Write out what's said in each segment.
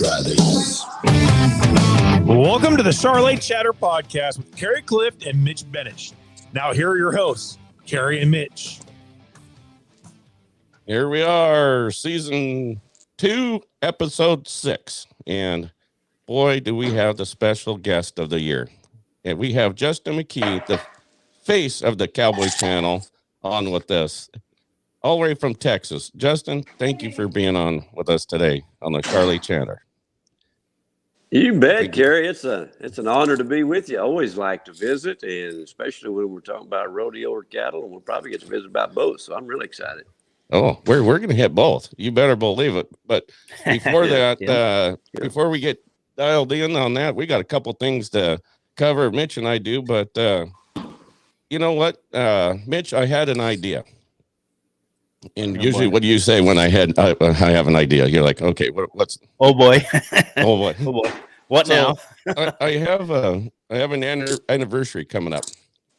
Try this. Welcome to the Charolais Chatter Podcast with Carrie Clift and Mitch Benish. Now, here are your hosts, Carrie and Mitch. Here we are, season 2, episode 6. And boy, do we have the special guest of the year. And we have Justin McKee, the face of the Cowboy Channel, on with us, all the way from Texas. Justin, thank you for being on with us today on the Charolais Chatter. You bet, Carrie. It's an honor to be with you. I always like to visit, and especially when we're talking about rodeo or cattle, and we'll probably get to visit about both. So I'm really excited. Oh, we're going to hit both. You better believe it. But before that, before we get dialed in on that, we got a couple things to cover. Mitch and I do, but you know what, Mitch, I had an idea. And usually, what do you say when I have an idea? You're like, okay, what's? Oh boy! Oh boy! Oh boy! What now? I have an anniversary coming up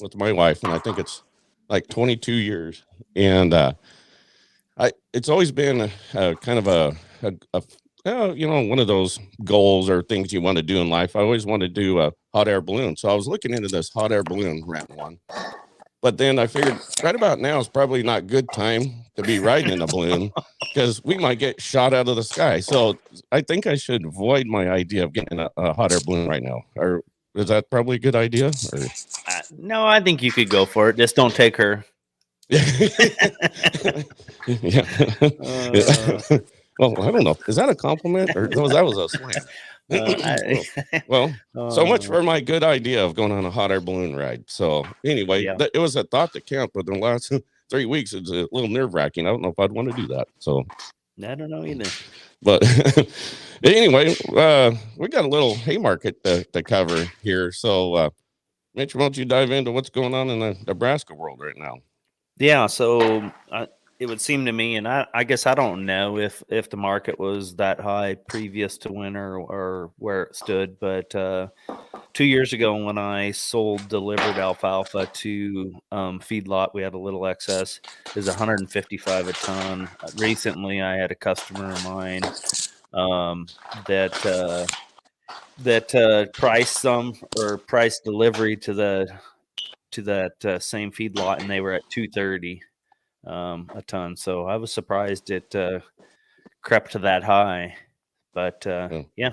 with my wife, and I think it's like 22 years. And it's always been a kind of a one of those goals or things you want to do in life. I always wanted to do a hot air balloon, so I was looking into this hot air balloon rent one. But then I figured right about now is probably not a good time to be riding in a balloon because we might get shot out of the sky. So I think I should avoid my idea of getting a hot air balloon right now. Or is that probably a good idea? No, I think you could go for it. Just don't take her. Yeah. Well, I don't know. Is that a compliment or no? That was a slam. So much for my good idea of going on a hot air balloon ride. So anyway, it was a thought that counted, but in the last 3 weeks, it's a little nerve wracking. I don't know if I'd want to do that. So I don't know either. But anyway, we got a little Haymarket to cover here. So Mitch, why don't you dive into what's going on in the Nebraska world right now? Yeah. So it would seem to me, and I guess I don't know if the market was that high previous to winter or where it stood, but 2 years ago when I sold delivered alfalfa to feedlot, we had a little excess. It was $155 a ton. Recently, I had a customer of mine that priced some or priced delivery to that same feedlot, and they were at $230 a ton. So I was surprised it crept to that high, but yeah.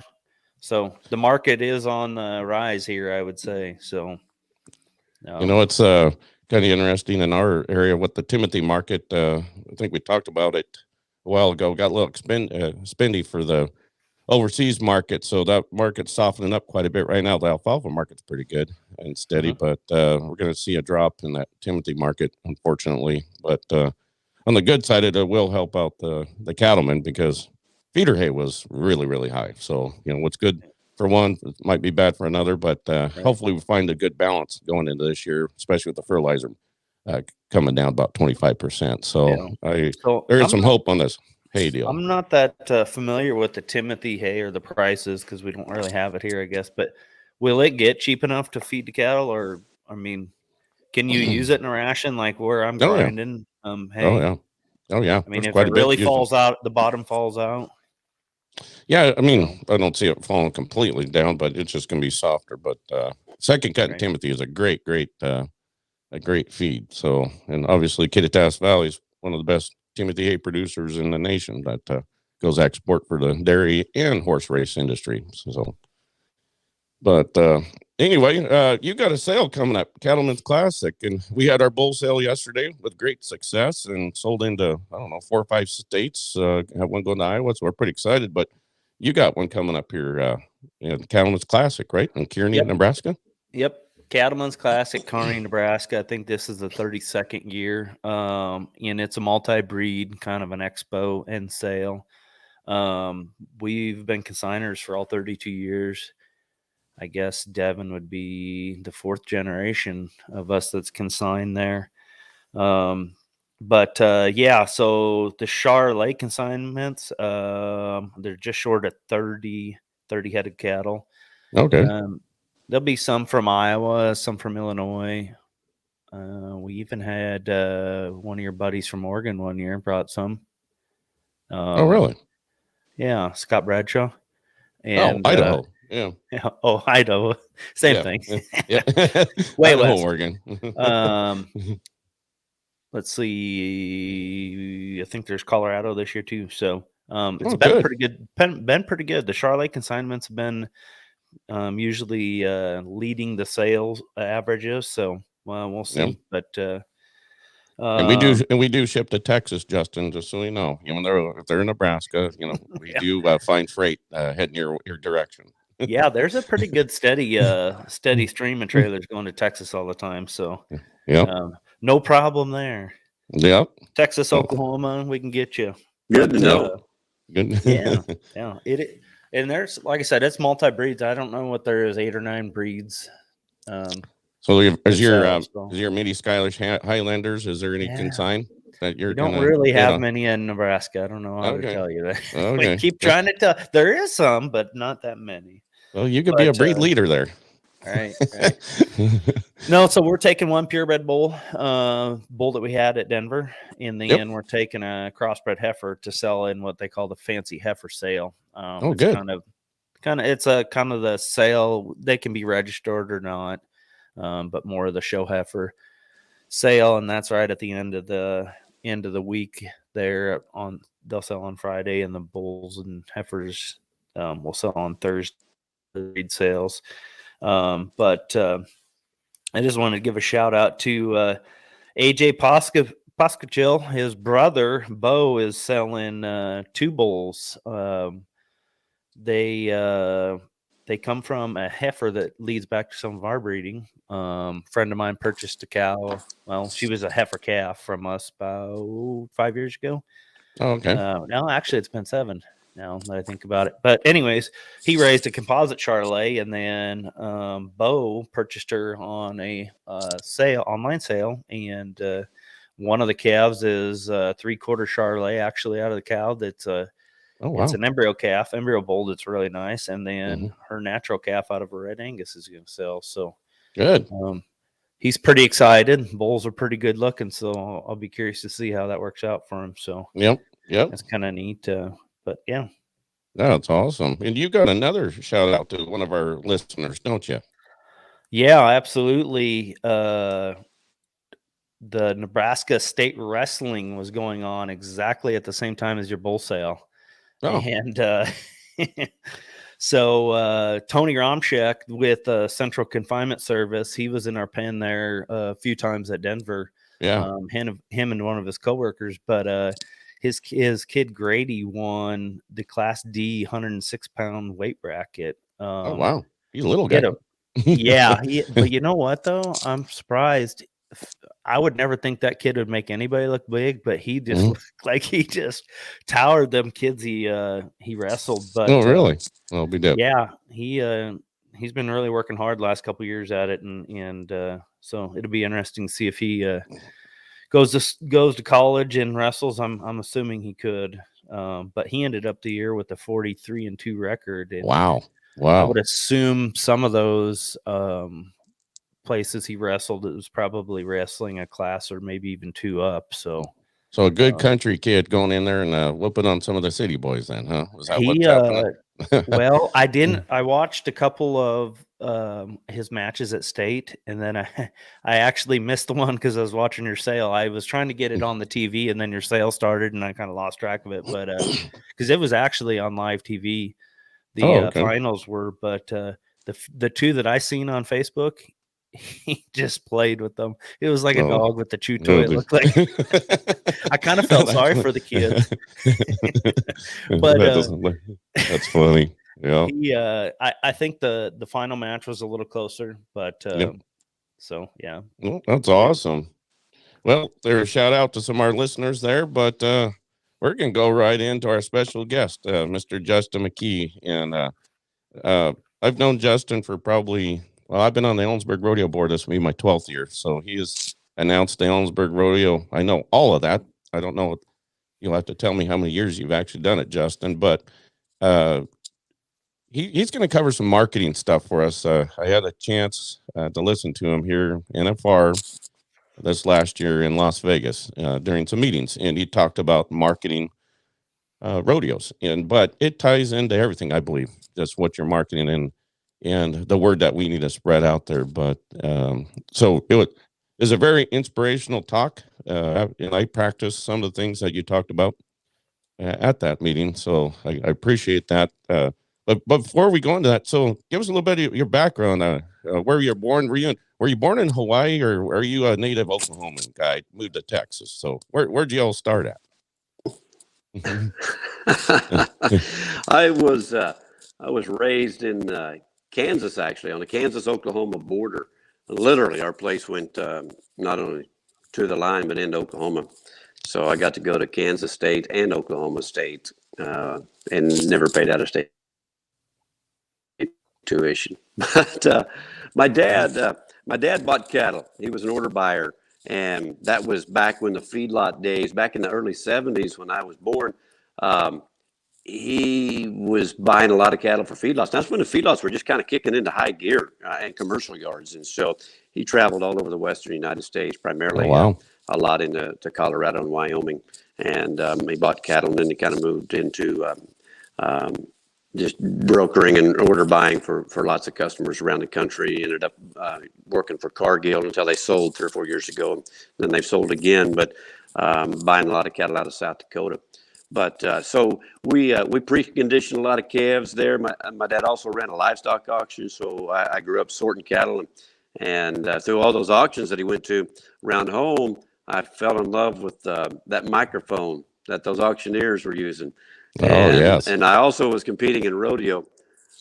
So the market is on the rise here, I would say. So it's kind of interesting in our area with the Timothy market. I think we talked about it a while ago. Got a little spendy for the overseas market, so that market's softening up quite a bit right now. The alfalfa market's pretty good and steady, but we're going to see a drop in that Timothy market, unfortunately. But on the good side, it will help out the cattlemen because feeder hay was really, really high. So what's good for one might be bad for another, but hopefully we find a good balance going into this year, especially with the fertilizer coming down about 25%. So there is some hope on this hay deal. I'm not that familiar with the Timothy hay or the prices because we don't really have it here, I guess. But will it get cheap enough to feed the cattle, or can you use it in a ration like where I'm grinding hay? Oh yeah. I mean, if it really falls out, the bottom falls out. Yeah, I mean, I don't see it falling completely down, but it's just going to be softer. But second cut Timothy is a great feed. So, and obviously Kittitas Valley is one of the best Timothy hay producers in the nation that goes export for the dairy and horse race industry. So, but anyway, you got a sale coming up, Cattleman's Classic, and we had our bull sale yesterday with great success and sold into 4 or 5 states. Have one going to Iowa, so we're pretty excited. But you got one coming up here, Cattleman's Classic, right, in Kearney, Nebraska. Yep. Cattleman's Classic, Kearney, Nebraska. I think this is the 32nd year, and it's a multi-breed kind of an expo and sale. We've been consigners for all 32 years. I guess Devin would be the 4th generation of us that's consigned there. So the Charolais consignments, they're just short of 30 headed cattle. Okay. There'll be some from Iowa, some from Illinois. We even had one of your buddies from Oregon one year brought some. Oh, really? Yeah, Scott Bradshaw. And Idaho. Yeah. oh, Idaho, same thing. Yeah. Way Idaho, west. Oregon. Let's see. I think there's Colorado this year too. So it's been good. pretty good. Been pretty good. The Charolais consignments have been usually leading the sales averages. So we'll see. Yeah. But and we do ship to Texas, Justin. Just so you know, if they're in Nebraska, we do find freight heading your direction. Yeah, there's a pretty good steady stream of trailers going to Texas all the time. So no problem there. Yep. Texas, Oklahoma, we can get you. Good to know. Good. Yeah. And there's, like I said, it's multi-breeds. I don't know what there is, 8 or 9 breeds. So is your Midi Skylish Highlanders? Is there any consign that you don't really have many in Nebraska? I don't know how to tell you that. Okay. We keep trying to tell. There is some, but not that many. Well, you could be a breed leader there. Right. No, so we're taking one purebred bull that we had at Denver. In the end, we're taking a crossbred heifer to sell in what they call the fancy heifer sale. It's good. It's a kind of the sale. They can be registered or not, but more of the show heifer sale, and that's right at the end of the week. They'll sell on Friday, and the bulls and heifers will sell on Thursday. Breed sales. But I just wanted to give a shout out to AJ Poskachil. His brother Bo is selling 2 bulls. They come from a heifer that leads back to some of our breeding. Friend of mine purchased a cow. Well, she was a heifer calf from us about 5 years ago. Oh, okay. No, actually, it's been 7. Now that I think about it. But anyways, he raised a composite Charolais, and then Bo purchased her on a online sale, and one of the calves is 3/4 Charolais actually out of the cow. That's it's an embryo calf, embryo bull that's really nice, and then her natural calf out of a Red Angus is going to sell. So good. He's pretty excited. Bulls are pretty good looking, so I'll be curious to see how that works out for him. So yep, that's kind of neat. But yeah, that's awesome. And you got another shout out to one of our listeners, don't you? Yeah, absolutely. The Nebraska State Wrestling was going on exactly at the same time as your bull sale. And so Tony Romchek with Central Confinement Service, he was in our pen there a few times at Denver. Yeah. Him and one of his coworkers, but his kid Grady won the Class D 106-pound weight bracket. Oh wow, he's a little guy. Yeah, but you know what though? I'm surprised. I would never think that kid would make anybody look big, but he just looked like he just towered them kids he wrestled. But really? Well, be dead. Yeah, he's been really working hard the last couple of years at it, and so it'll be interesting to see if he goes to college and wrestles. I'm assuming he could, but he ended up the year with a 43-2 record. And wow. I would assume some of those places he wrestled, it was probably wrestling a class or maybe even 2 up. So a good country kid going in there and whooping on some of the city boys then, huh? Was that what's happening? Well, I watched a couple of his matches at State, and then I actually missed the one because I was watching your sale. I was trying to get it on the TV, and then your sale started, and I kind of lost track of it. But because it was actually on live TV, the finals were. But the 2 that I seen on Facebook, he just played with them. It was like a dog with the chew toy. It looked like. I kind of felt sorry for the kids. But that's funny. Yeah. I think the final match was a little closer, but so yeah. Well, that's awesome. Well, there's a shout out to some of our listeners there, but we're gonna go right into our special guest, Mr. Justin McKee, and I've known Justin for probably. Well, I've been on the Ellensburg Rodeo Board. This will be my 12th year. So he has announced the Ellensburg Rodeo. I know all of that. I don't know. You'll have to tell me how many years you've actually done it, Justin. But he's going to cover some marketing stuff for us. I had a chance to listen to him here in NFR this last year in Las Vegas during some meetings. And he talked about marketing rodeos. But it ties into everything, I believe. That's what you're marketing and the word that we need to spread out there. But so it was a very inspirational talk. And I practiced some of the things that you talked about at that meeting. So I appreciate that. But before we go into that, so give us a little bit of your background. Where you're born? Were you born in Hawaii, or are you a native Oklahoman guy? Moved to Texas. So where'd you all start at? I was raised in Kansas, actually, on the Kansas-Oklahoma border. Literally, our place went not only to the line but into Oklahoma. So I got to go to Kansas State and Oklahoma State, and never paid out of state tuition. But my dad bought cattle. He was an order buyer, and that was back when the feedlot days, back in the early 70s when I was born. He was buying a lot of cattle for feedlots. That's when the feedlots were just kind of kicking into high gear and commercial yards. And so he traveled all over the western United States, primarily a lot into Colorado and Wyoming. And he bought cattle, and then he kind of moved into just brokering and order buying for lots of customers around the country. He ended up working for Cargill until they sold 3 or 4 years ago. And then they've sold again, but buying a lot of cattle out of South Dakota. But so we preconditioned a lot of calves there. My dad also ran a livestock auction, so I grew up sorting cattle, and through all those auctions that he went to around home, I fell in love with that microphone that those auctioneers were using. And I also was competing in rodeo.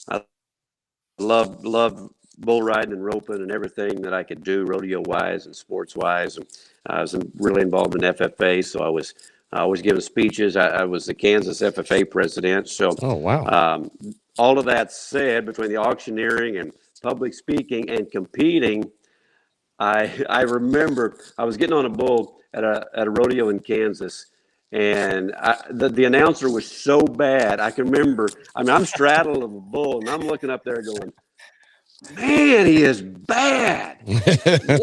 I loved bull riding and roping and everything that I could do rodeo wise and sports wise. And I was really involved in FFA, so I was giving speeches. I was the Kansas FFA president. So, all of that said, between the auctioneering and public speaking and competing, I remember I was getting on a bull at a rodeo in Kansas, and the announcer was so bad. I can remember. I mean, I'm straddled of a bull, and I'm looking up there going, "Man, he is bad!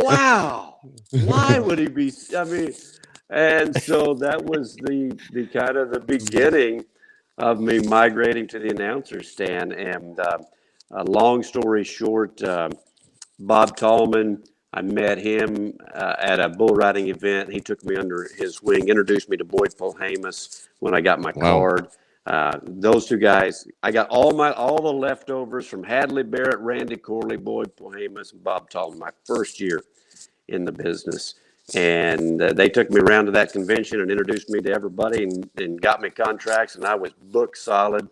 Wow, why would he be?" I mean. And so that was the kind of the beginning of me migrating to the announcer stand. And long story short, Bob Tallman, I met him at a bull riding event. He took me under his wing, introduced me to Boyd Polhamus when I got my card. Those two guys, I got all the leftovers from Hadley Barrett, Randy Corley, Boyd Polhamus, and Bob Tallman my first year in the business. And they took me around to that convention and introduced me to everybody and got me contracts, and I was booked solid.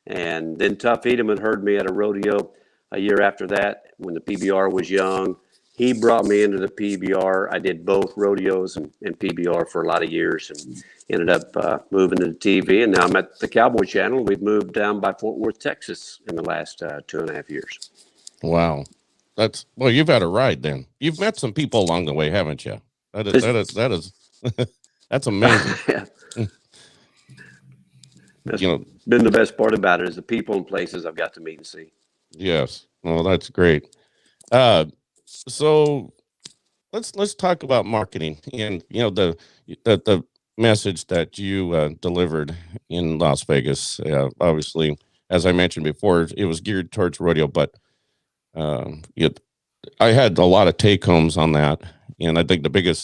And then Tuff Edelman heard me at a rodeo a year after that when the PBR was young. He brought me into the PBR. I did both rodeos and PBR for a lot of years, and ended up moving to the TV. And now I'm at the Cowboy Channel. We've moved down by Fort Worth, Texas in the last 2.5 years. Wow. Well, you've had a ride then. You've met some people along the way, haven't you? That is that's amazing. Yeah. That's been the best part about it is the people and places I've got to meet and see. Yes. Well, that's great. So let's talk about marketing and the message that you delivered in Las Vegas. Obviously, as I mentioned before, it was geared towards rodeo, but I had a lot of take homes on that. And I think there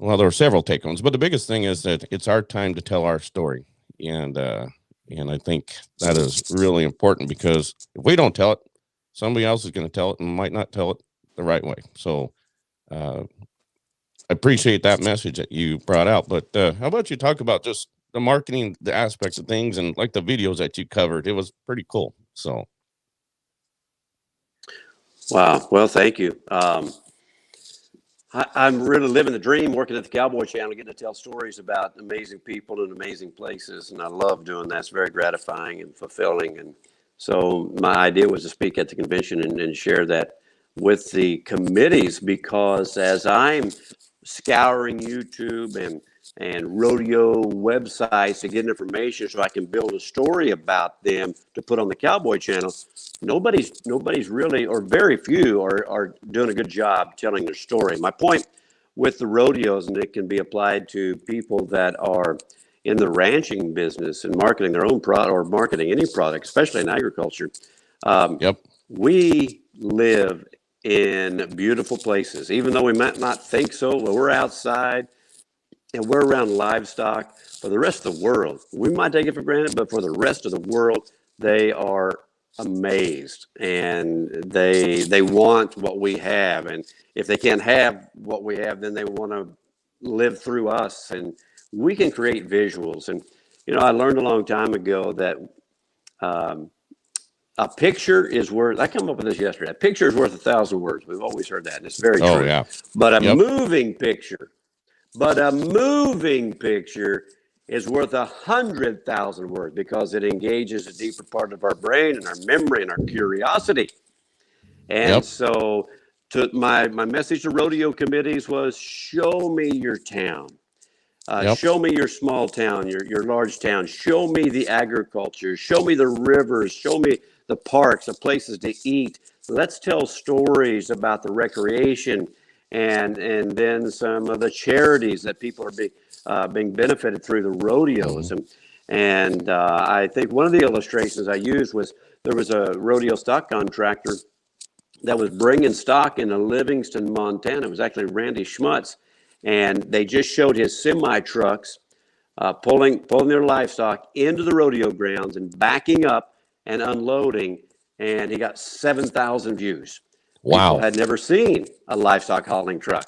were several take homes, but the biggest thing is that it's our time to tell our story. And I think that is really important, because if we don't tell it, somebody else is going to tell it and might not tell it the right way. So I appreciate that message that you brought out. But how about you talk about just the marketing, the aspects of things, and like the videos that you covered? It was pretty cool. So. Wow. Well, thank you. I'm really living the dream working at the Cowboy Channel, getting to tell stories about amazing people and amazing places. And I love doing that. It's very gratifying and fulfilling. And so my idea was to speak at the convention and share that with the committees, because as I'm scouring YouTube and rodeo websites to get information so I can build a story about them to put on the Cowboy Channel, nobody's really, or very few are doing a good job telling their story. My point with the rodeos, and it can be applied to people that are in the ranching business and marketing their own product or marketing any product, especially in agriculture. Yep. We live in beautiful places, even though we might not think so. When we're outside and we're around livestock, for the rest of the world, we might take it for granted, but for the rest of the world, they are amazed and they want what we have. And if they can't have what we have, then they want to live through us. And we can create visuals. And, you know, I learned a long time ago that a picture is worth, I came up with this yesterday, a picture is worth 1,000 words. We've always heard that, and it's very true. Oh, yeah. But a moving picture is worth 100,000 words because it engages a deeper part of our brain and our memory and our curiosity. And so my message to rodeo committees was, show me your town. Show me your small town, your large town. Show me the agriculture. Show me the rivers. Show me the parks, the places to eat. Let's tell stories about the recreation and then some of the charities that people are being benefited through the rodeos. And I think one of the illustrations I used was there was a rodeo stock contractor that was bringing stock into Livingston, Montana. It was actually Randy Schmutz. And they just showed his semi trucks pulling their livestock into the rodeo grounds and backing up and unloading. And he got 7,000 views. Wow. People had never seen a livestock hauling truck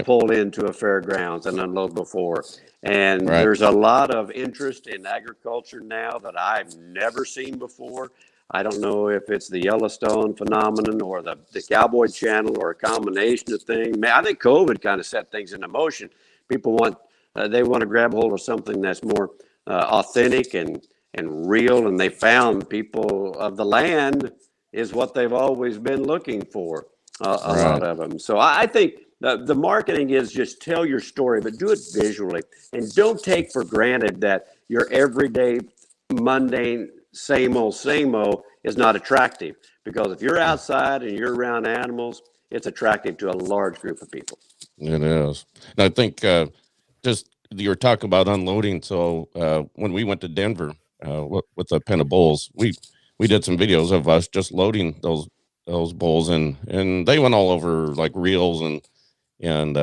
pull into a fairgrounds and unload before. And there's a lot of interest in agriculture now that I've never seen before. I don't know if it's the Yellowstone phenomenon or the Cowboy Channel or a combination of things. Man, I think COVID kind of set things into motion. People want to grab hold of something that's more authentic and real, and they found people of the land is what they've always been looking for, a lot of them. So I think the marketing is just tell your story, but do it visually, and don't take for granted that your everyday mundane same old is not attractive, because if you're outside and you're around animals, it's attractive to a large group of people. It is. And I think just you were talking about unloading. So when we went to Denver with the pen of bulls, we did some videos of us just loading those bulls, and they went all over like reels and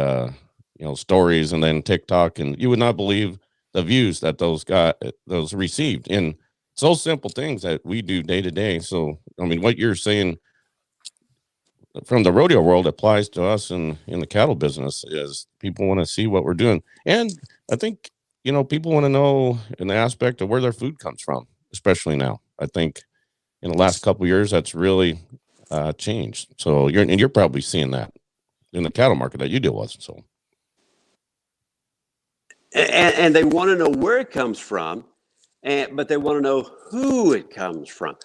stories, and then TikTok, and you would not believe the views that those received in so simple things that we do day to day. So, I mean, what you're saying from the rodeo world applies to us in the cattle business. Is people want to see what we're doing. And I think, people want to know in the aspect of where their food comes from, especially now. I think in the last couple of years, that's really changed. So you're probably seeing that in the cattle market that you deal with. So, and they want to know where it comes from. But they want to know who it comes from.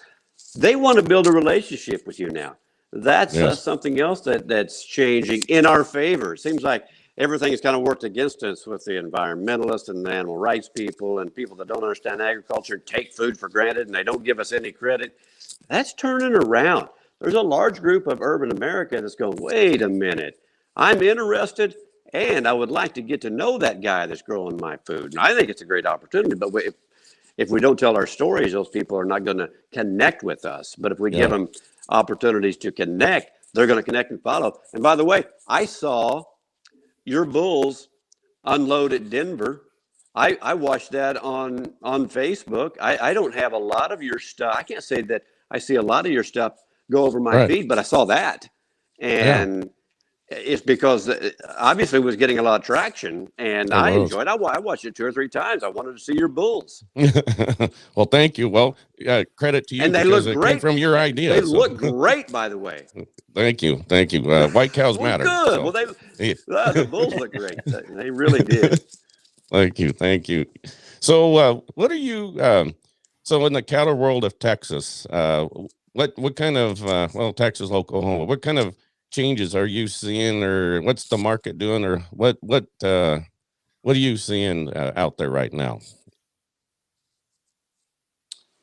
They want to build a relationship with you now. That's something else that's changing in our favor. It seems like everything has kind of worked against us with the environmentalists and the animal rights people and people that don't understand agriculture, take food for granted, and they don't give us any credit. That's turning around. There's a large group of urban America that's going, wait a minute, I'm interested, and I would like to get to know that guy that's growing my food. And I think it's a great opportunity, but if we don't tell our stories, those people are not going to connect with us. But if we give them opportunities to connect, they're going to connect and follow. And by the way, I saw your bulls unload at Denver. I watched that on Facebook. I don't have a lot of your stuff. I can't say that I see a lot of your stuff go over my feed, but I saw that. And it's because obviously it was getting a lot of traction, and I enjoyed it. I watched it 2 or 3 times. I wanted to see your bulls. Well, thank you. Well, credit to you. And they look great. From your idea. They look great, by the way. Thank you. White cows matter. Good. So. Well, the bulls look great. They really did. Thank you. So, what are you? So, in the cattle world of Texas, what kind of Texas, Oklahoma? What kind of changes are you seeing, or what's the market doing, or what are you seeing out there right now?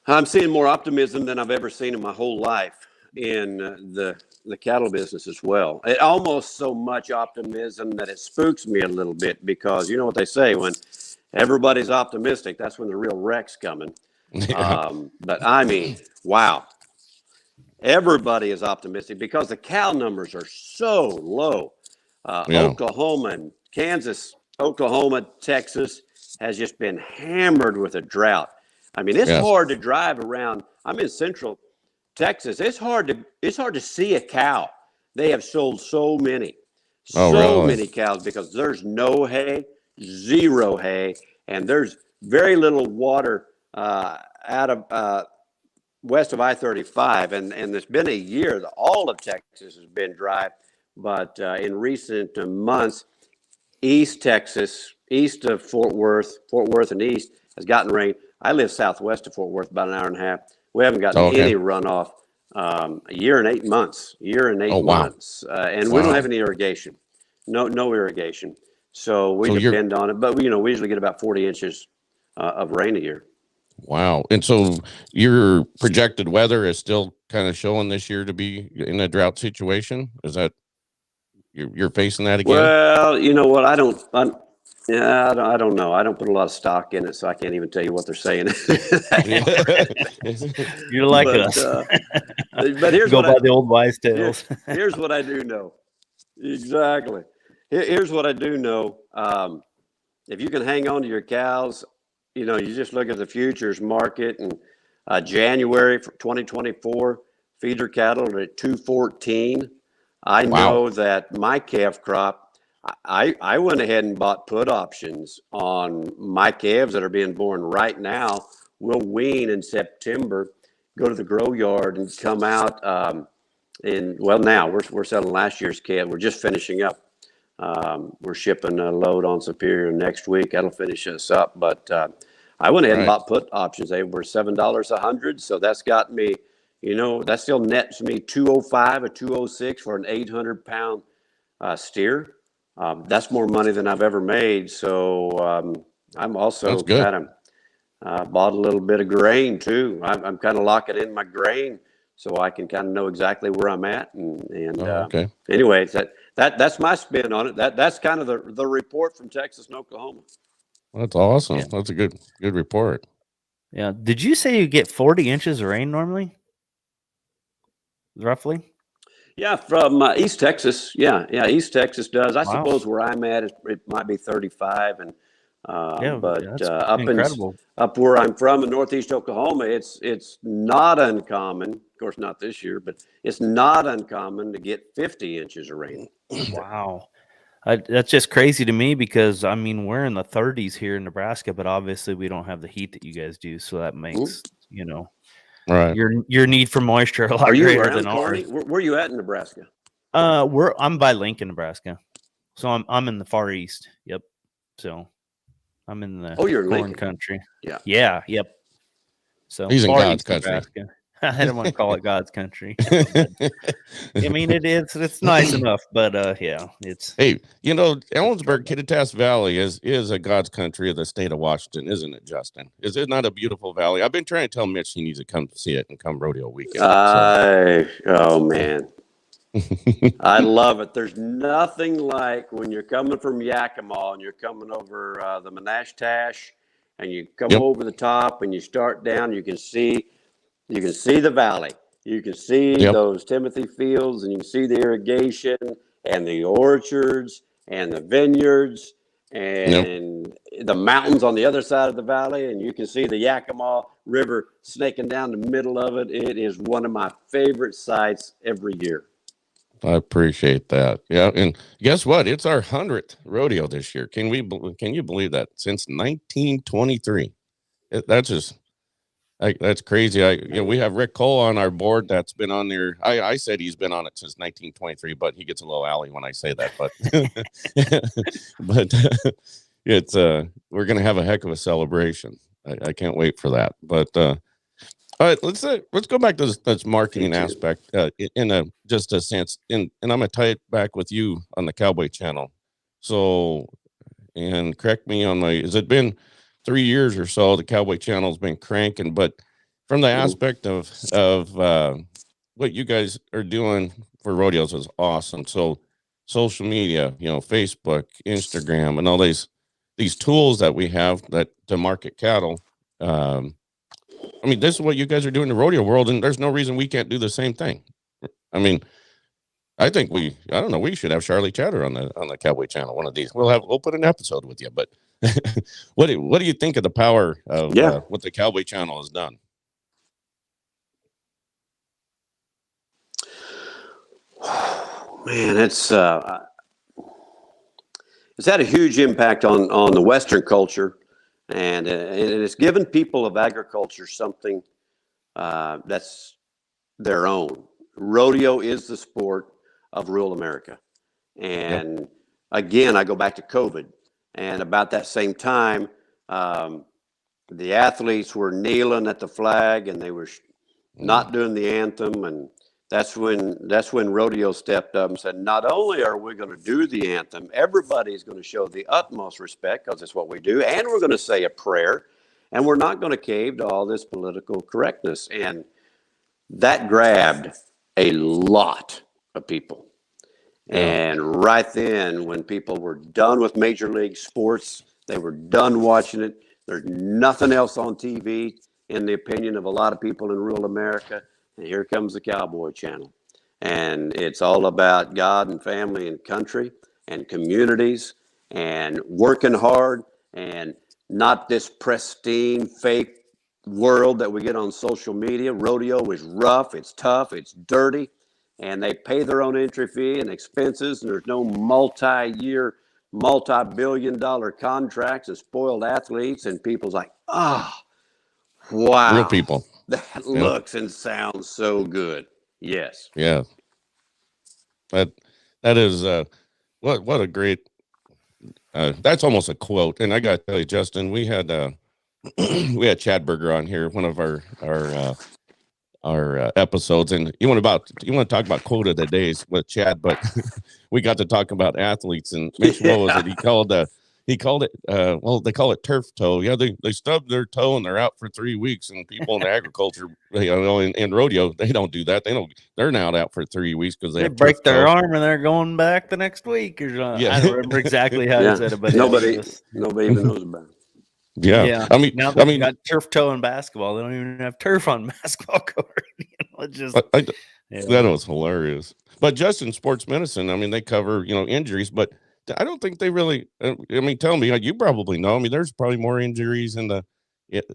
I'm seeing more optimism than I've ever seen in my whole life in the cattle business as well. It almost so much optimism that it spooks me a little bit, because you know what they say, when everybody's optimistic. That's when the real wreck's coming. Yeah. But I mean, wow. Everybody is optimistic because the cow numbers are so low. Oklahoma and Kansas, Oklahoma, Texas has just been hammered with a drought. I mean, it's hard to drive around. I'm in Central Texas. It's hard to see a cow. They have sold so many, many cows because there's no hay, zero hay, and there's very little water out of west of I-35, and it's been a year that all of Texas has been dry, but in recent months, East Texas, east of Fort Worth and east has gotten rain. I live southwest of Fort Worth, about an hour and a half. We haven't gotten any runoff a year and 8 months, months, and we don't have any irrigation, no irrigation. So we depend on it, but we usually get about 40 inches of rain a year. Wow. And so your projected weather is still kind of showing this year to be in a drought situation. Is that you're facing that again? Well, you know what? I don't know. I don't put a lot of stock in it, so I can't even tell you what they're saying. You're like us. But here's go by the old wise tales. Here's what I do know. Exactly. Here's what I do know. If you can hang on to your cows, you just look at the futures market, and January for 2024 feeder cattle are at 214. I know that my calf crop, I went ahead and bought put options on my calves that are being born right now. We'll wean in September, go to the grow yard and come out now we're selling last year's calf. We're just finishing up. We're shipping a load on Superior next week. That'll finish us up. But I went ahead and bought put options. They were $7 a hundred. So that's got me, that still nets me 205 or 206 for an 800-pound steer. That's more money than I've ever made. So I'm also kind of bought a little bit of grain too. I'm kind of locking in my grain so I can kind of know exactly where I'm at. Anyway, that's my spin on it. That's kind of the report from Texas and Oklahoma. That's awesome. Yeah. That's a good report. Yeah. Did you say you get 40 inches of rain normally? Roughly? Yeah, from East Texas. Yeah, East Texas does. I suppose where I'm at, it might be 35, and up where I'm from in Northeast Oklahoma, it's not uncommon. Of course, not this year, but it's not uncommon to get 50 inches of rain. Wow. That's just crazy to me because, we're in the 30s here in Nebraska, but obviously we don't have the heat that you guys do. So that makes, right. Your need for moisture a lot greater than ours. Where are you at in Nebraska? I'm by Lincoln, Nebraska. So I'm in the far east. Yep. So I'm in the you're in corn Lincoln country. Yeah. Yep. So he's in God's country. Nebraska. I don't want to call it God's country. It's nice enough, but it's. Hey, Ellensburg, Kittitas Valley is a God's country of the state of Washington, isn't it, Justin? Is it not a beautiful valley? I've been trying to tell Mitch he needs to come see it and come rodeo weekend. Oh man, I love it. There's nothing like when you're coming from Yakima and you're coming over the Menashtash, and you come over the top and you start down. You can see the valley. You can see those Timothy fields, and you can see the irrigation and the orchards and the vineyards and the mountains on the other side of the valley. And you can see the Yakima River snaking down the middle of it. It is one of my favorite sights every year. I appreciate that. Yeah, and guess what? It's our 100th rodeo this year. Can you believe that? Since 1923. That's crazy. We have Rick Cole on our board that's been on there. I said he's been on it since 1923, but he gets a little alley when I say that. But it's we're gonna have a heck of a celebration. I can't wait for that. But all right, let's go back to this marketing aspect in just a sense. And I'm gonna tie it back with you on the Cowboy Channel. So, and correct me on has it been 3 years or so the Cowboy Channel's been cranking, but from the aspect of what you guys are doing for rodeos is awesome. So social media, Facebook, Instagram, and all these these tools that we have that to market cattle. I mean, this is what you guys are doing in the rodeo world, and there's no reason we can't do the same thing. I mean, I think I don't know, we should have Charolais Chatter on the Cowboy Channel one of these. We'll put an episode with you. But what do you think of the power of what the Cowboy Channel has done? Man, it's had a huge impact on the Western culture, and it's given people of agriculture something that's their own. Rodeo is the sport of rural America. And again, I go back to COVID, and about that same time, the athletes were kneeling at the flag, and they were not doing the anthem. And that's when rodeo stepped up and said, not only are we going to do the anthem, everybody's going to show the utmost respect, because it's what we do, and we're going to say a prayer, and we're not going to cave to all this political correctness. And that grabbed a lot of people. And right then, when people were done with major league sports, they were done watching it. There's nothing else on TV, in the opinion of a lot of people in rural America. And here comes the Cowboy Channel. And it's all about God and family and country and communities and working hard, and not this pristine, fake world that we get on social media. Rodeo is rough, it's tough, it's dirty. And they pay their own entry fee and expenses, and there's no multi-year, multi-billion-dollar contracts of spoiled athletes, and people's like, wow. Real people. That looks and sounds so good. Yes. Yeah. That is what a great that's almost a quote. And I got to tell you, Justin, we had Chad Berger on here, one of our episodes, and you want to talk about quote of the days with Chad, but we got to talk about athletes, and Mitch, what was it? He called it they call it turf toe. Yeah, they stub their toe and they're out for 3 weeks. And people in agriculture, in rodeo, they don't do that. They're not out for 3 weeks because they break their arm and they're going back the next week or something. Yeah. I don't remember exactly how he said it, but nobody even knows about it. Yeah. I mean, got turf toe in basketball. They don't even have turf on basketball court. It's just that was hilarious. But Justin, sports medicine, I mean, they cover injuries, but I don't think they really. I mean, tell me, you probably know. I mean, there's probably more injuries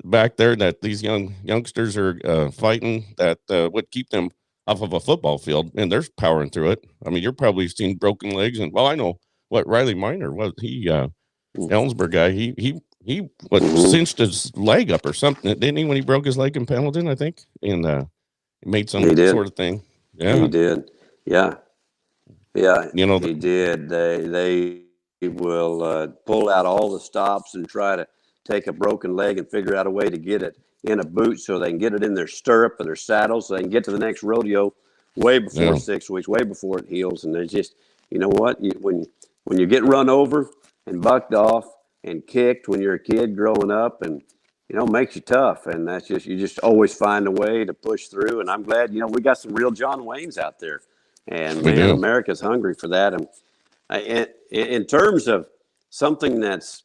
back there that these youngsters are fighting that would keep them off of a football field, and they're powering through it. I mean, you're probably seen broken legs, and I know what Riley Minor was. He Ellensburg guy. He cinched his leg up or something, didn't he, when he broke his leg in Pendleton, I think, and made some sort of thing. Yeah, he did. Yeah. He did. They will pull out all the stops and try to take a broken leg and figure out a way to get it in a boot so they can get it in their stirrup or their saddle so they can get to the next rodeo way before 6 weeks, way before it heals. And there's just, when you get run over and bucked off and kicked when you're a kid growing up, and makes you tough, and that's just, you just always find a way to push through. And I'm glad we got some real John Waynes out there, and man, America's hungry for that. And in terms of something that's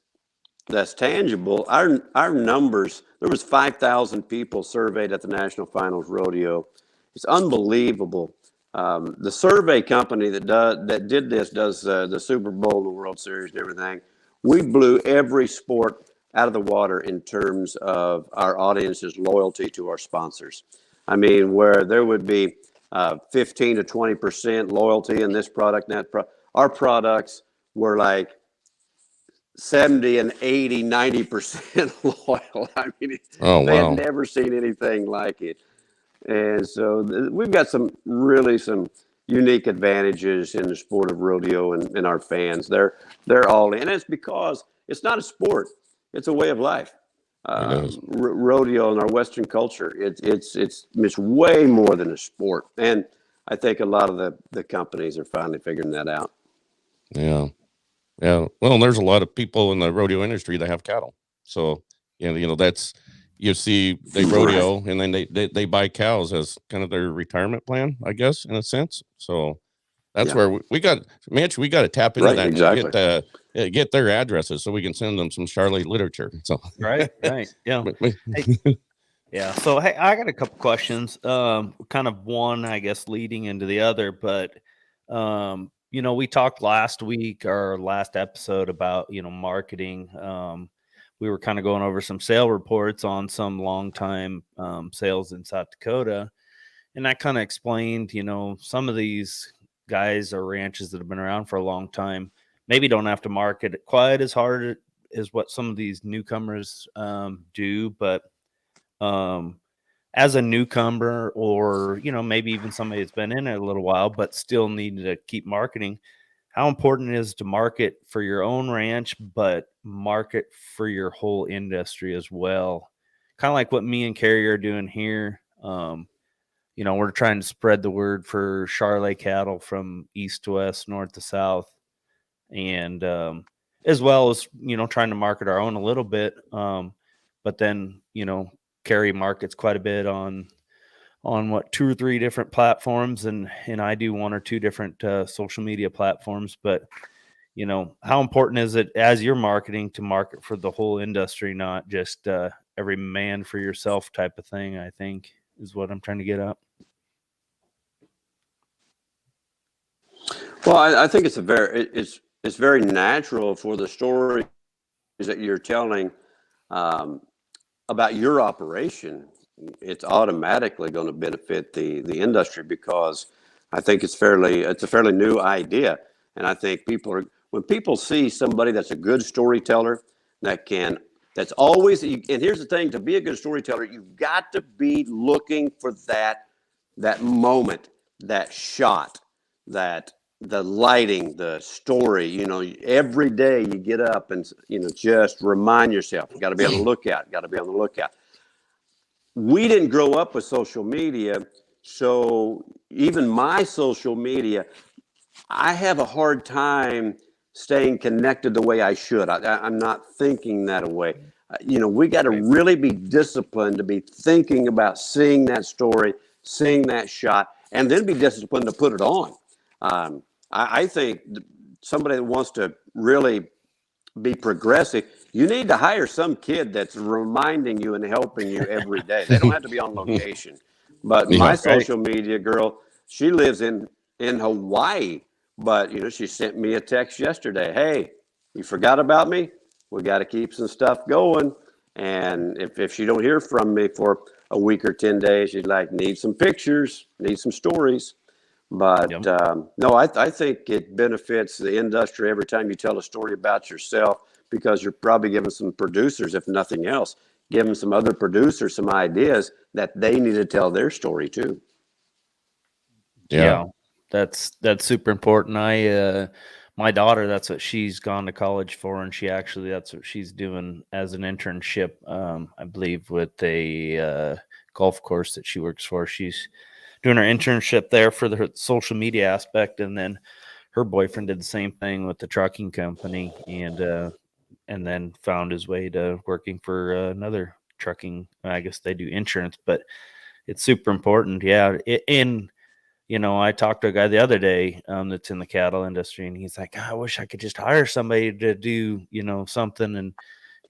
tangible, our numbers, there was 5,000 people surveyed at the National Finals Rodeo. It's unbelievable. The survey company that did this does the Super Bowl and the World Series and everything. We blew every sport out of the water in terms of our audience's loyalty to our sponsors. I mean, where there would be 15 to 20% loyalty in this product, and that our products were like 70 and 80, 90% loyal. I mean, they had never seen anything like it. And so we've got some unique advantages in the sport of rodeo, and our fans, they're all in. It's because it's not a sport. It's a way of life. Rodeo in our Western culture, it's way more than a sport. And I think a lot of the companies are finally figuring that out. Yeah. Yeah. Well, there's a lot of people in the rodeo industry that have cattle. So, that's, you see, they rodeo and then they buy cows as kind of their retirement plan, I guess, in a sense. So That's where we got, Mitch, we got to tap into that exactly. and get their addresses so we can send them some Charolais literature. So right. Yeah. Hey, yeah. So, hey, I got a couple questions. Kind of one, I guess, leading into the other, but we talked last week or last episode about, marketing. We were kind of going over some sale reports on some long-time sales in South Dakota. And that kind of explained, some of these guys or ranches that have been around for a long time maybe don't have to market it quite as hard as what some of these newcomers do. But as a newcomer, or maybe even somebody that's been in it a little while but still need to keep marketing, how important it is to market for your own ranch but market for your whole industry as well, kind of like what me and Carrie are doing here. We're trying to spread the word for Charolais cattle from east to west, north to south, and as well as trying to market our own a little bit. But then Carrie markets quite a bit on what 2 or 3 different platforms, and I do 1 or 2 different social media platforms. But how important is it as you're marketing to market for the whole industry, not just every man for yourself type of thing, I think is what I'm trying to get at. Well, I think it's it's very natural for the stories that you're telling about your operation. It's automatically going to benefit the industry, because I think it's a fairly new idea, and I think when people see somebody that's a good storyteller that's always, and here's the thing, to be a good storyteller, you've got to be looking for that moment, that shot, the lighting, the story. Every day you get up and just remind yourself, you got to be on the lookout. We didn't grow up with social media, so even my social media, I have a hard time staying connected the way I should. I'm not thinking that way. We got to really be disciplined to be thinking about seeing that story, seeing that shot, and then be disciplined to put it on. I think somebody that wants to really be progressive, you need to hire some kid that's reminding you and helping you every day. They don't have to be on location. But my social media girl, she lives in Hawaii, but she sent me a text yesterday. Hey, you forgot about me? We got to keep some stuff going. And if she don't hear from me for a week or 10 days, she's like, need some pictures, need some stories. But no, I think it benefits the industry every time you tell a story about yourself, because you're probably giving some producers, if nothing else, giving some other producers some ideas that they need to tell their story too. Yeah, that's super important. My daughter, that's what she's gone to college for, and that's what she's doing as an internship, I believe, with a golf course that she works for. She's doing her internship there for the social media aspect, and then her boyfriend did the same thing with the trucking company, and then found his way to working for another trucking. I guess they do insurance, but it's super important. Yeah, I talked to a guy the other day that's in the cattle industry, and he's like, I wish I could just hire somebody to do something,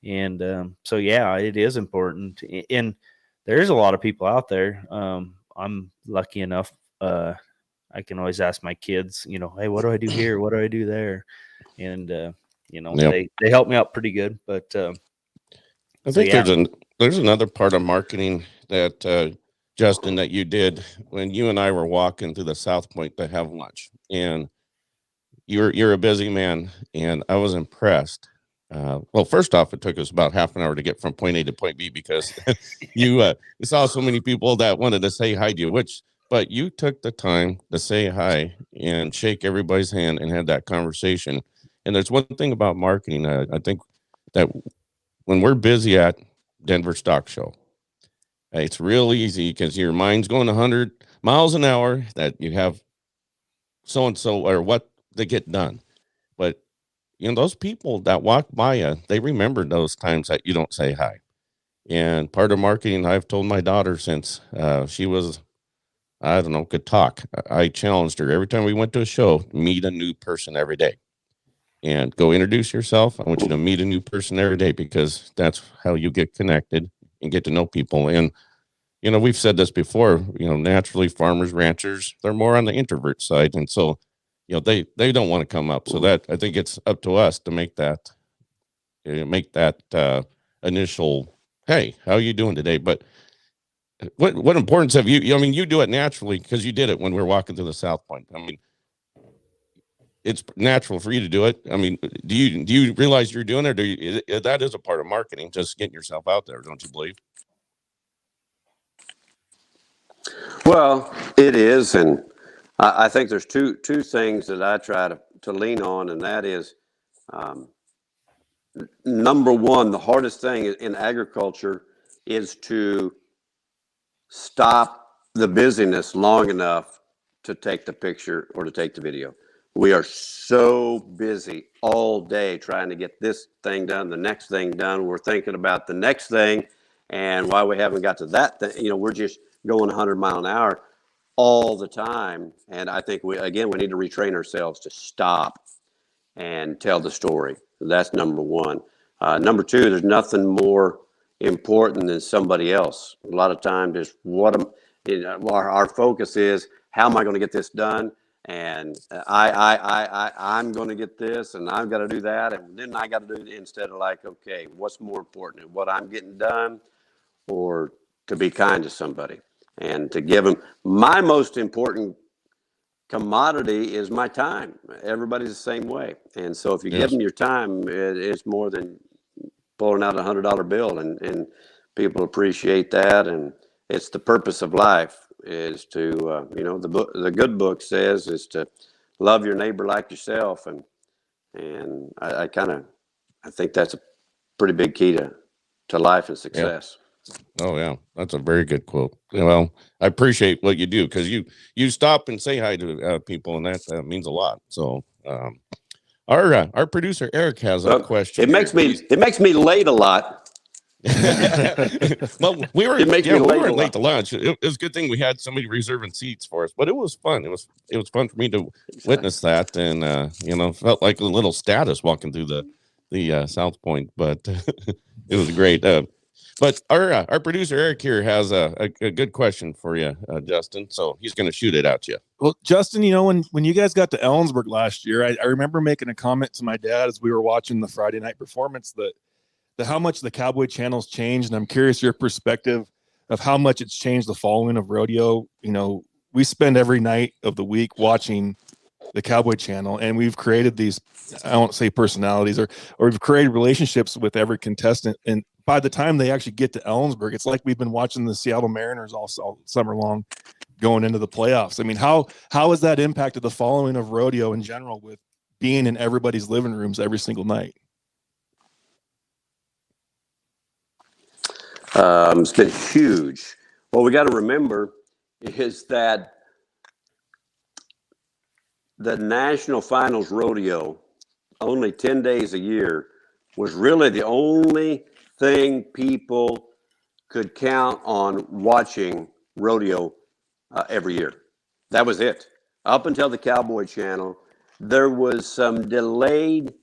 and so yeah, it is important, and there's a lot of people out there. I'm lucky enough. I can always ask my kids, hey, what do I do here? What do I do there? And, they help me out pretty good. But I think there's another part of marketing that, Justin, that you did when you and I were walking through the South Point to have lunch, and you're a busy man, and I was impressed. Well, first off, it took us about half an hour to get from point A to point B because you saw so many people that wanted to say hi to you, but you took the time to say hi and shake everybody's hand and had that conversation. And there's one thing about marketing. I think that when we're busy at Denver Stock Show, it's real easy because your mind's going 100 miles an hour that you have so-and-so or what to get done. But those people that walk by you, they remember those times that you don't say hi. And part of marketing, I've told my daughter since she was I don't know, could talk, I challenged her every time we went to a show, meet a new person every day and go introduce yourself. I want you to meet a new person every day because that's how you get connected and get to know people. And, you know, we've said this before, you know, naturally farmers, ranchers, they're more on the introvert side. And so, you know, they don't want to come up. So that, I think it's up to us to make that initial, hey, how are you doing today? But what importance have you, I mean, you do it naturally because you did it when we were walking through the South Point. I mean, it's natural for you to do it. I mean, do you realize you're doing it, or that is a part of marketing, just getting yourself out there, don't you believe? Well, it is, and I think there's two things that I try to lean on, and that is, number one, the hardest thing in agriculture is to stop the busyness long enough to take the picture or to take the video. We are so busy all day trying to get this thing done, the next thing done. We're thinking about the next thing, and why we haven't got to that thing, you know, we're just going 100 miles an hour all the time. And I think we need to retrain ourselves to stop and tell the story. That's number one. Number two, there's nothing more important than somebody else. A lot of times, is our focus is, how am I going to get this done? And I'm going to get this, and I've got to do that, and then I got to do it, instead of like, okay, what's more important, what I'm getting done, or to be kind to somebody and to give them. My most important commodity is my time. Everybody's the same way, and so if you give them your time, it's more than pulling out $100 bill, and people appreciate that. And it's the purpose of life, is to the good book says, is to love your neighbor like yourself, and I think that's a pretty big key to life and success. Yeah. Oh yeah, that's a very good quote. Well, I appreciate what you do, because you stop and say hi to people, and that means a lot. So our producer Eric has a question. It makes me late a lot. Well, we weren't late to lunch. It was a good thing we had somebody reserving seats for us, but it was fun. It was fun for me to witness that, and felt like a little status walking through the South Point, but it was great. But our producer Eric here has a good question for you, Justin. So he's going to shoot it at you. Well, Justin, when you guys got to Ellensburg last year, I remember making a comment to my dad as we were watching the Friday night performance that how much the Cowboy Channel's changed. And I'm curious your perspective of how much it's changed the following of rodeo. We spend every night of the week watching the Cowboy Channel, and we've created these, I won't say personalities, or we've created relationships with every contestant. And by the time they actually get to Ellensburg, it's like we've been watching the Seattle Mariners all summer long going into the playoffs. I mean, how has that impacted the following of rodeo in general, with being in everybody's living rooms every single night? It's been huge. What we got to remember is that the National Finals Rodeo, only 10 days a year, was really the only thing people could count on watching rodeo every year. That was it. Up until the Cowboy Channel, there was some delayed,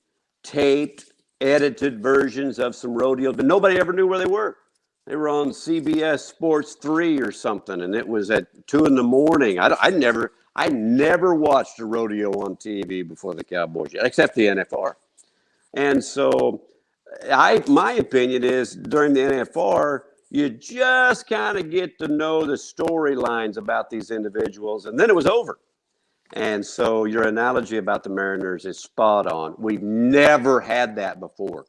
taped, edited versions of some rodeos, but nobody ever knew where they were. They were on CBS Sports 3 or something, and it was at 2 a.m. I never watched a rodeo on TV before the Cowboy Channel, except the NFR. And so my opinion is, during the NFR, you just kind of get to know the storylines about these individuals, and then it was over. And so your analogy about the Mariners is spot on. We've never had that before.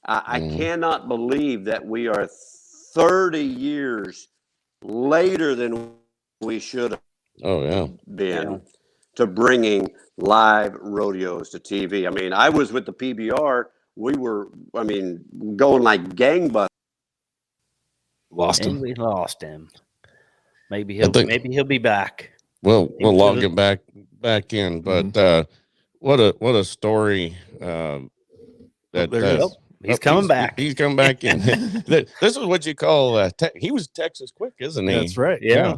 I cannot believe that we are 30 years later than we should have been to bringing live rodeos to TV. I mean, I was with the PBR. We were, going like gangbusters. We lost him. Maybe he'll be back. We'll log him back in. But what a story. He's coming back. He's coming back in. This is what you call he was Texas quick, isn't he? That's right. Yeah.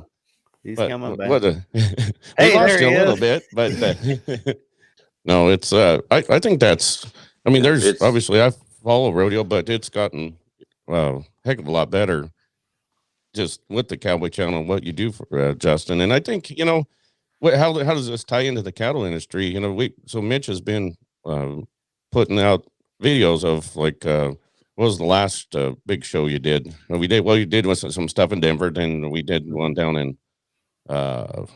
He's but coming back. what a we Hey, lost there you he a little is. bit, but no, it's I think that's I mean, there's It's obviously I follow rodeo, but it's gotten heck of a lot better just with the Cowboy Channel and what you do for Justin. And I think, you know, how does this tie into the cattle industry? You know, so Mitch has been putting out videos of like what was the last big show you did? You did with some stuff in Denver, then we did one down in what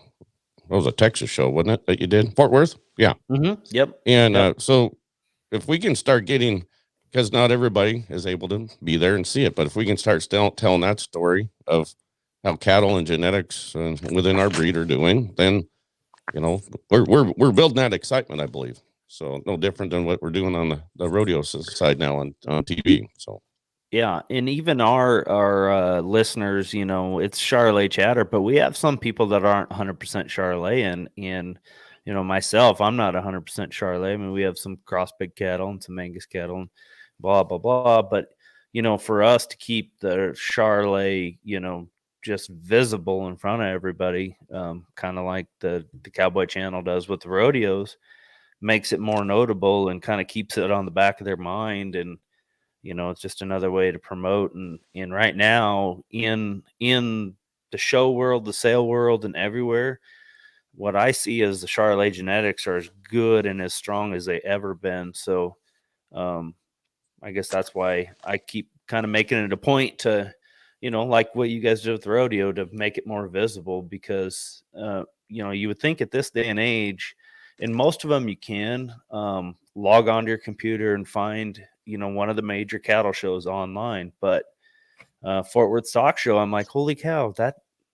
was a Texas show, wasn't it, that you did? Fort Worth? Yeah. Mm-hmm. Yep. And Yep. so if we can start getting, because not everybody is able to be there and see it, but if we can start telling that story of how cattle and genetics within our breed are doing, then you know we're building that excitement, I believe. So no different than what we're doing on the rodeo side now on TV. So Yeah, and even our listeners, you know, it's Charolais chatter, but we have some people that aren't 100% Charolais, and you know, myself, I'm not 100% Charolais. I mean, we have some cross big cattle and some Angus cattle, and blah blah blah. But you know, for us to keep the Charolais, you know, just visible in front of everybody, kind of like the Cowboy Channel does with the rodeos, makes it more notable and kind of keeps it on the back of their mind. And you know, it's just another way to promote. And right now in the show world, the sale world, and everywhere, what I see is the Charolais genetics are as good and as strong as they ever been. So um I guess that's why I keep kind of making it a point to, you know, like what you guys do with the rodeo, to make it more visible, because you know, you would think at this day and age, and most of them you can log onto your computer and find, you know, one of the major cattle shows online. But Fort Worth Stock Show, I'm like, holy cow,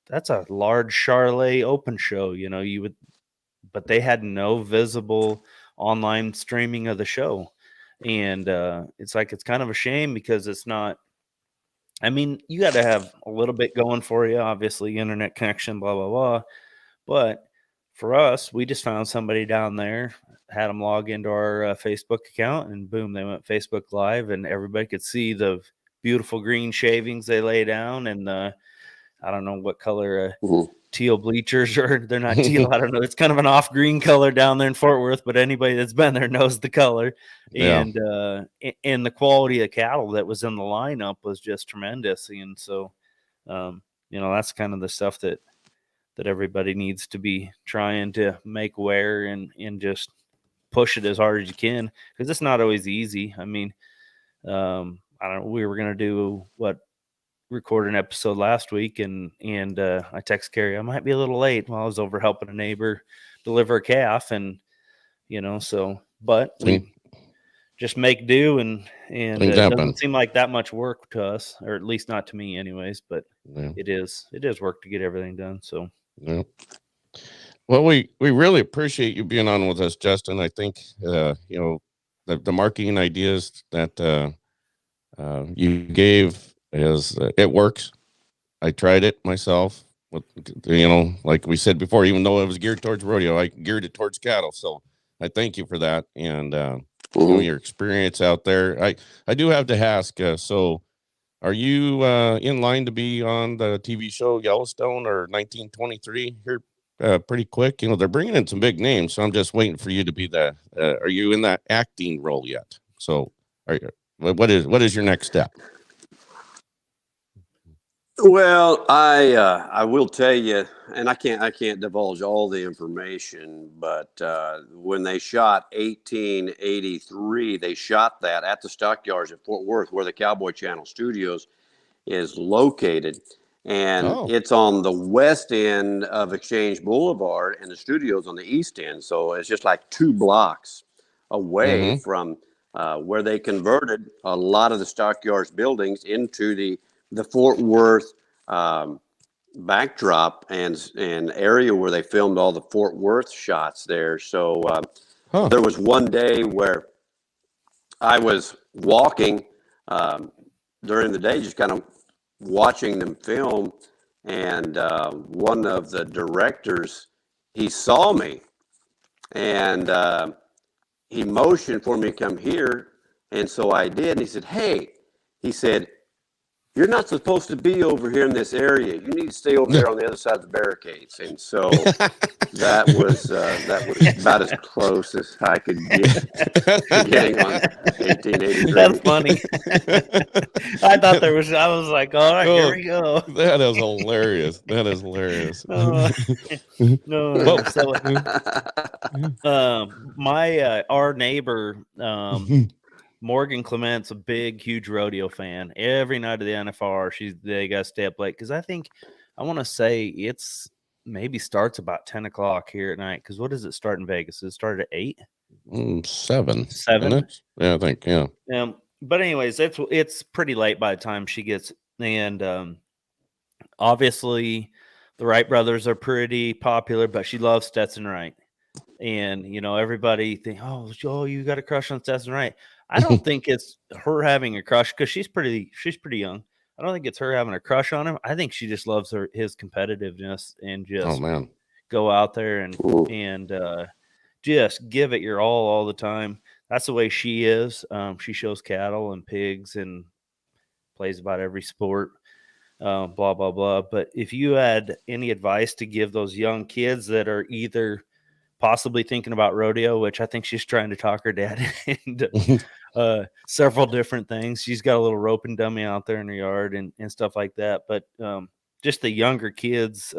that's a large Charolais open show. You know, you would, but they had no visible online streaming of the show. And it's like, it's kind of a shame, because it's not, I mean, you got to have a little bit going for you, obviously, internet connection, blah, blah, blah. But for us, we just found somebody down there, had them log into our Facebook account, and boom, they went Facebook Live, and everybody could see the beautiful green shavings they lay down, and I don't know what color mhm. teal bleachers, or they're not teal. I don't know. It's kind of an off green color down there in Fort Worth, but anybody that's been there knows the color. yeah, And the quality of cattle that was in the lineup was just tremendous. And so, you know, that's kind of the stuff that everybody needs to be trying to make aware, and just push it as hard as you can, because it's not always easy. I mean, I don't know. We were gonna record an episode last week, and I text Carrie, I might be a little late, while I was over helping a neighbor deliver a calf, and you know, so but we just make do, and things it happen. doesn't seem like that much work to us, or at least not to me anyways, but Yeah. it is work to get everything done. So Yeah. Well, we really appreciate you being on with us, Justin. I think you know the marketing ideas that you gave is it works. I tried it myself. With, you know, like we said before, even though it was geared towards rodeo, I geared it towards cattle. So I thank you for that, and you know, your experience out there. I do have to ask. So, are you in line to be on the TV show Yellowstone or 1923 here? Pretty quick, you know, they're bringing in some big names, so I'm just waiting for you to be the. Are you in that acting role yet? So, what is your next step? Well, I will tell you, and I can't divulge all the information, but when they shot 1883, they shot that at the stockyards at Fort Worth, where the Cowboy Channel Studios is located, and it's on the west end of Exchange Boulevard, and the studio's on the east end. So it's just like 2 blocks away from where they converted a lot of the stockyards buildings into the Fort Worth backdrop and area where they filmed all the Fort Worth shots there. So there was one day where I was walking during the day, just kind of watching them film, and one of the directors, he saw me, and he motioned for me to come here, and so I did. And he said, "Hey," he said, you're not supposed to be over here in this area. You need to stay over there on the other side of the barricades. And so that was about as close as I could get to getting on 1883. That's funny. I thought I was like, all right, here we go. That is hilarious. That is hilarious. No, so our neighbor, Morgan Clement's a big, huge rodeo fan. Every night of the NFR, they got to stay up late because I want to say it's maybe starts about 10 o'clock here at night. Because what does it start in Vegas? Does it start at 8? 7. 7? Yeah, I think, yeah. But anyways, it's pretty late by the time she gets, and obviously the Wright brothers are pretty popular, but she loves Stetson Wright. And, everybody think, oh, Joe, you got a crush on Stetson Wright. I don't think it's her having a crush because she's pretty young. I don't think it's her having a crush on him. I think she just loves his competitiveness and just go out there and just give it your all the time. That's the way she is. She shows cattle and pigs and plays about every sport, blah, blah, blah. But if you had any advice to give those young kids that are either possibly thinking about rodeo, which I think she's trying to talk her dad into several different things. She's got a little roping dummy out there in her yard and stuff like that. But just the younger kids,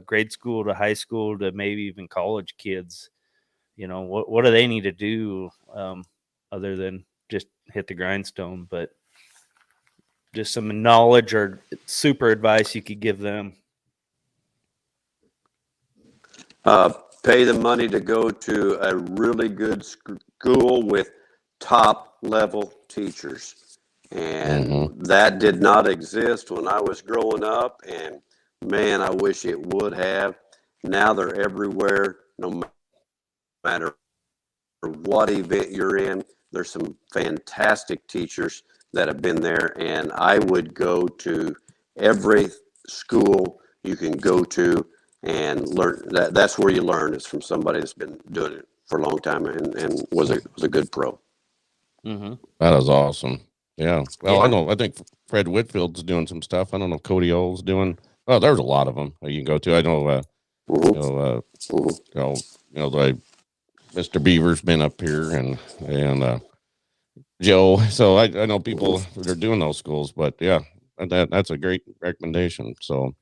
grade school to high school to maybe even college kids, what do they need to do other than just hit the grindstone? But just some knowledge or super advice you could give them. Pay the money to go to a really good school with top level teachers. And that did not exist when I was growing up. And man, I wish it would have. Now they're everywhere, no matter what event you're in. There's some fantastic teachers that have been there. And I would go to every school you can go to and learn. That's where you learn, is from somebody that's been doing it for a long time and was a good pro. That is awesome. Yeah. Well, I know. I think Fred Whitfield's doing some stuff. I don't know if Cody Oll's doing. Oh, there's a lot of them you can go to. I know. Mr. Beaver's been up here and Joe. So I know people that are doing those schools. But yeah, that's a great recommendation. So.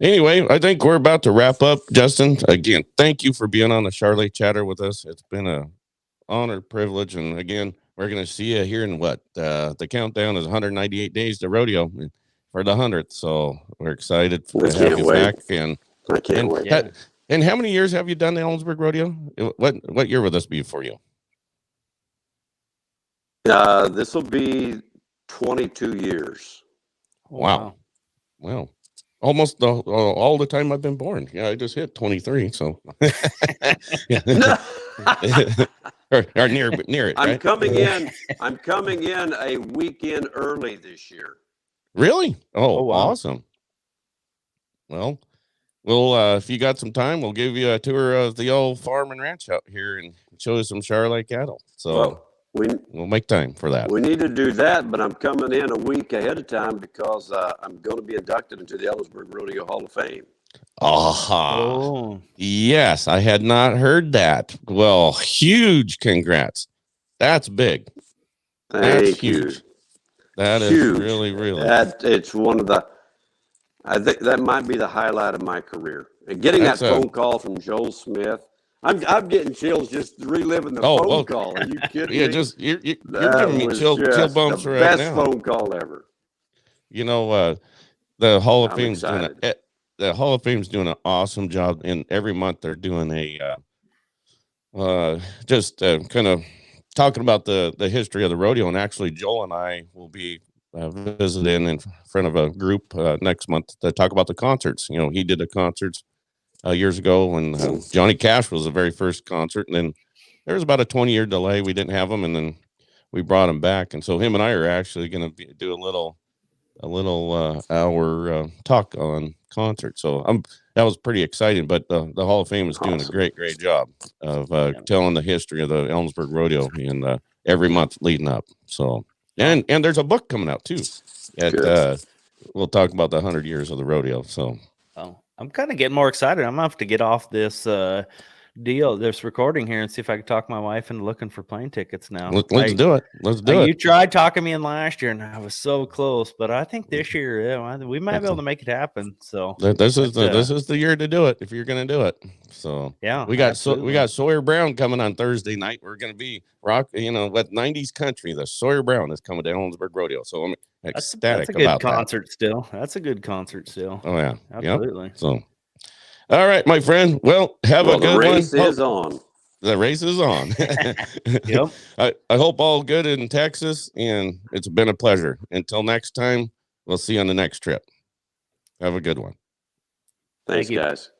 Anyway, I think we're about to wrap up. Justin, again, thank you for being on the Charolais Chatter with us. It's been an honor, privilege, and again, we're going to see you here in the countdown is 198 days to rodeo for the 100th. So we're excited to have you back. And I can't wait. And how many years have you done the Ellensburg Rodeo? What year will this be for you? This will be 22 years. Wow. Almost all the time I've been born. Yeah, I just hit 23, so or near it. I'm right? coming in a weekend early this year. Really? Oh, wow. Awesome. Well, we'll if you got some time, we'll give you a tour of the old farm and ranch out here and show you some Charolais cattle. So we'll make time for that. We need to do that, but I'm coming in a week ahead of time because I'm going to be inducted into the Ellensburg Rodeo Hall of Fame. Oh, yes. I had not heard that. Well, huge congrats. That's big. Thank you. Huge. That is really. It's one of I think that might be the highlight of my career. And getting that phone call from Joel Smith. I'm getting chills just reliving the phone call. Are you kidding me? Just you're giving me chill bumps right now. Best phone call ever. The Hall of Fame's doing an awesome job, and every month they're doing a kind of talking about the history of the rodeo. And actually, Joel and I will be visiting in front of a group next month to talk about the concerts. He did the concerts years ago when Johnny Cash was the very first concert, and then there was about a 20-year delay. We didn't have him, and then we brought him back. And so him and I are actually going to do a little hour talk on concert. So that was pretty exciting. But the Hall of Fame is doing a great job of telling the history of the Ellensburg Rodeo and every month leading up. So And there's a book coming out too. We'll talk about the 100 years of the rodeo. So, I'm kind of getting more excited. I'm gonna have to get off this this recording here and see if I can talk my wife into looking for plane tickets now. Let's do it. Let's do it. You tried talking me in last year, and I was so close, but I think this year, we might be able to make it happen. So this is the year to do it if you're going to do it. So yeah, we got Sawyer Brown coming on Thursday night. We're going to be with 90s country. The Sawyer Brown is coming to Ellensburg Rodeo. So I'm ecstatic about that. That's a good concert still. Oh yeah, absolutely. Yep. So. All right, my friend. Well, have a good one. The race is on. The race is on. Yep. I hope all good in Texas, and it's been a pleasure. Until next time, we'll see you on the next trip. Have a good one. Thanks, guys.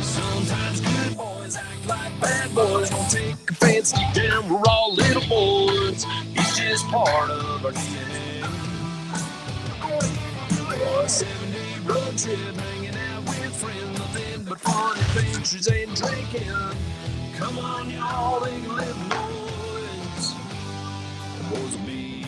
Sometimes good boys act like bad boys. Don't take offense, deep down we're all little boys. It's just part of our DNA. 7-day road trip, hanging out with friends, nothing but fun, adventures and drinking. Come on, y'all, they can live boys. The boys will be